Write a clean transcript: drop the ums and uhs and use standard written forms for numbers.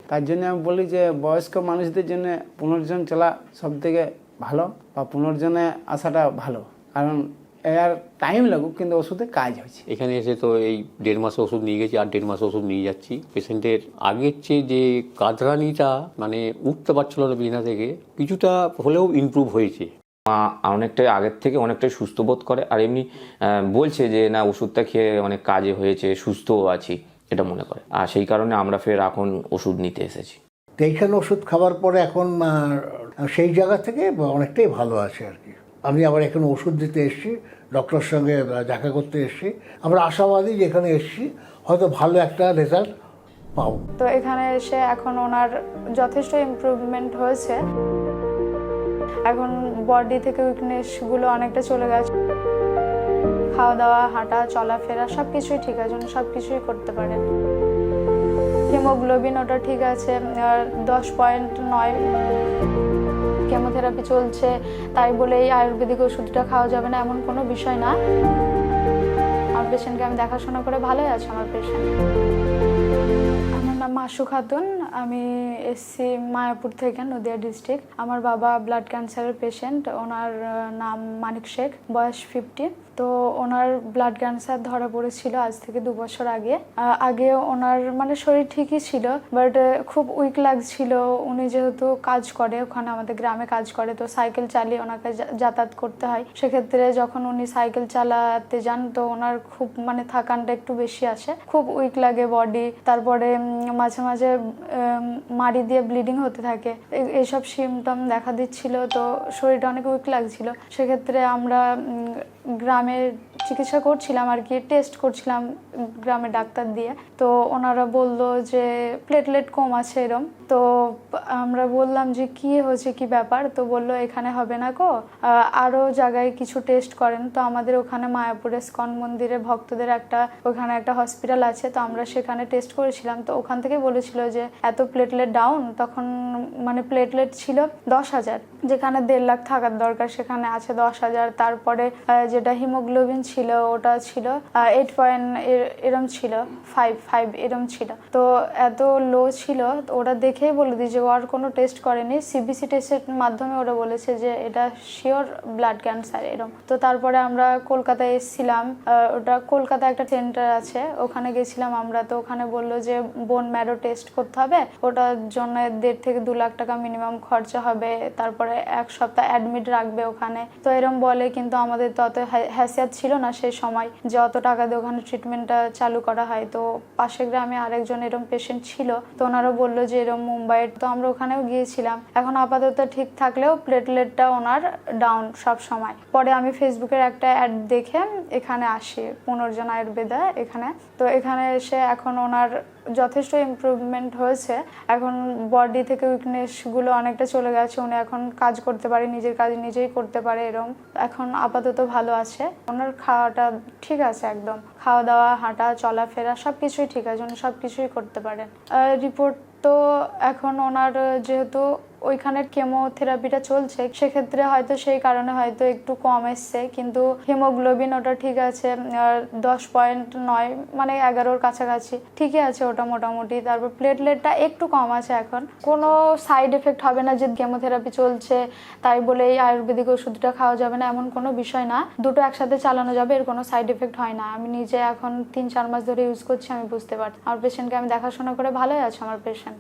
তার জন্য আমি বলি যে বয়স্ক মানুষদের জন্য পুনর্জন চলা সবথেকে ভালো, বা পুনর্জনে আসাটা ভালো, কারণ এর টাইম লাগুক কিন্তু ওষুধে কাজ হয়েছে। এখানে এসে তো এই 1.5 মাস ওষুধ নিয়ে গেছি, আর 1.5 মাস ওষুধ নিয়ে যাচ্ছি। পেশেন্টের আগের চেয়ে যে কাঁদরানিটা মানে উঠতে পারছিল না বিছানা থেকে, কিছুটা হলেও ইমপ্রুভ হয়েছে। মা অনেকটাই আগের থেকে অনেকটাই সুস্থ বোধ করে, আর এমনি বলছে যে না ওষুধটা খেয়ে অনেক কাজে হয়েছে, সুস্থও আছি এটা মনে করে, আর সেই কারণে আমরা ফের এখন ওষুধ নিতে এসেছি। তো এইখানে ওষুধ খাবার পরে এখন সেই জায়গা থেকে অনেকটাই ভালো আছে আর কি। আমি আবার এখানে ওষুধ দিতে এসেছি, ডক্টরের সঙ্গে দেখা করতে এসেছি। আমরা আশাবাদী যে এখানে এসেছি হয়তো ভালো একটা রেজাল্ট পাবো। তো এখানে এসে এখন ওনার যথেষ্ট ইমপ্রুভমেন্ট হয়েছে, এখন বডি থেকে উইকনেসগুলো অনেকটা চলে গেছে, খাওয়া দাওয়া, হাঁটা, চলাফেরা সব কিছুই ঠিক আছে, সব কিছুই করতে পারেন। হিমোগ্লোবিন ওটা ঠিক আছে 10.9, কেমোথেরাপি চলছে, তাই বলে এই আয়ুর্বেদিক ওষুধটা খাওয়া যাবে না এমন কোনো বিষয় না। আমার পেশেন্টকে আমি দেখাশোনা করে ভালোই আছে আমার পেশেন্ট। আমার নাম মাসু খাতুন, আমি এসছি মায়াপুর থেকে, নদিয়া ডিস্ট্রিক্ট। আমার বাবা ব্লাড ক্যান্সারের পেশেন্ট, ওনার নাম মানিক শেখ, বয়স 50। তো ওনার ব্লাড ক্যান্সার ধরা পড়েছিল আজ থেকে 2 বছর আগে। ওনার মানে শরীর ঠিকই ছিল, বাট খুব উইক লাগছিল। উনি যেহেতু কাজ করে, ওখানে আমাদের গ্রামে কাজ করে, তো সাইকেল চালিয়ে ওনাকে যাতায়াত করতে হয়। সেক্ষেত্রে যখন উনি সাইকেল চালাতে যান তো ওনার খুব মানে থাকানটা একটু বেশি আসে, খুব উইক লাগে বডি। তারপরে মাঝে মাঝে মাড়ি দিয়ে ব্লিডিং হতে থাকে, এইসব সিমটম দেখা দিচ্ছিল। তো শরীরটা অনেক উইক লাগছিল। সেক্ষেত্রে আমরা গ্রামে চিকিৎসা করছিলাম আর কি, টেস্ট করছিলাম গ্রামের ডাক্তার দিয়ে। তো ওনারা বললো যে প্লেটলেট কম আছে এরম। তো আমরা বললাম যে কি হয়েছে, কি ব্যাপার? তো বললো এখানে হবে না গো, আরও জায়গায় কিছু টেস্ট করেন। তো আমাদের ওখানে মায়াপুরে স্কন মন্দিরে ভক্তদের ওখানে একটা হসপিটাল আছে, তো আমরা সেখানে টেস্ট করেছিলাম। তো ওখান থেকে বলেছিল যে এত প্লেটলেট ডাউন, তখন মানে প্লেটলেট ছিল 10,000, যেখানে 1.5 লাখ থাকার দরকার সেখানে আছে 10,000। তারপরে যেটা হিমোগ্লোবিন ছিল ওটা ছিল 8 এরম ছিল, 5 এরম ছিল। তো এত লো ছিল, ওরা দেখেই বলে দিয়েছে, আর কোনো টেস্ট করেনি, সিবিসি টেস্টের মাধ্যমে ওরা বলেছে যে এটা শিওর ব্লাড ক্যান্সার এরম। তো তারপরে আমরা কলকাতায় এসেছিলাম, ওটা কলকাতায় একটা সেন্টার আছে, ওখানে গেছিলাম আমরা। তো ওখানে বললো যে বোন ম্যারো টেস্ট করতে হবে, ওটার জন্য 1.5 থেকে 2 লাখ টাকা মিনিমাম খরচা হবে, তারপরে 1 সপ্তাহ অ্যাডমিট রাখবে ওখানে। তো এরম বলে, কিন্তু আমাদের তো অত হ্যাসিয়াত ছিল না সেই সময় যে অত টাকা দিয়ে ওখানে ট্রিটমেন্টটা চালু করা হয়। তো পাশের গ্রামে আরেকজন এরম পেশেন্ট ছিল, তো ওনারা বললো যে এরম মুম্বাইয়ের। তো আমরা ওখানেও গিয়েছিলাম। এখন আপাতত ঠিক থাকলেও প্লেটলেটটা ওনার ডাউন সব সময়। পরে আমি ফেসবুকের একটা অ্যাড দেখে এখানে আসি, পুনর্জন আয়ুর্বেদা এখানে। তো এখানে এসে এখন ওনার যথেষ্ট ইমপ্রুভমেন্ট হয়েছে, এখন বডি থেকে উইকনেসগুলো অনেকটা চলে গেছে, উনি এখন কাজ করতে পারে, নিজের কাজ নিজেই করতে পারে এরম। এখন আপাতত ভালো আছে। ওনার খাওয়াটা ঠিক আছে, একদম খাওয়া দাওয়া, হাঁটা, চলাফেরা সব কিছুই ঠিক আছে, উনি সব কিছুই করতে পারেন। রিপোর্ট তো এখন ওনার যেহেতু ওইখানের কেমোথেরাপিটা চলছে, সেক্ষেত্রে হয়তো সেই কারণে হয়তো একটু কম এসছে, কিন্তু হিমোগ্লোবিন ওটা ঠিক আছে 10.9, মানে 11-র কাছাকাছি ঠিকই আছে ওটা মোটামুটি। তারপর প্লেটলেটটা একটু কম আছে। এখন কোনো সাইড এফেক্ট হবে না যে কেমোথেরাপি চলছে তাই বলে এই আয়ুর্বেদিক ওষুধটা খাওয়া যাবে না এমন কোনো বিষয় না, দুটো একসাথে চালানো যাবে, এর কোনো সাইড এফেক্ট হয় না। আমি নিজে এখন 3-4 মাস ধরে ইউজ করছি, আমি বুঝতে পারছি। আমার পেশেন্টকে আমি দেখাশোনা করে ভালোই আছে আমার পেশেন্ট।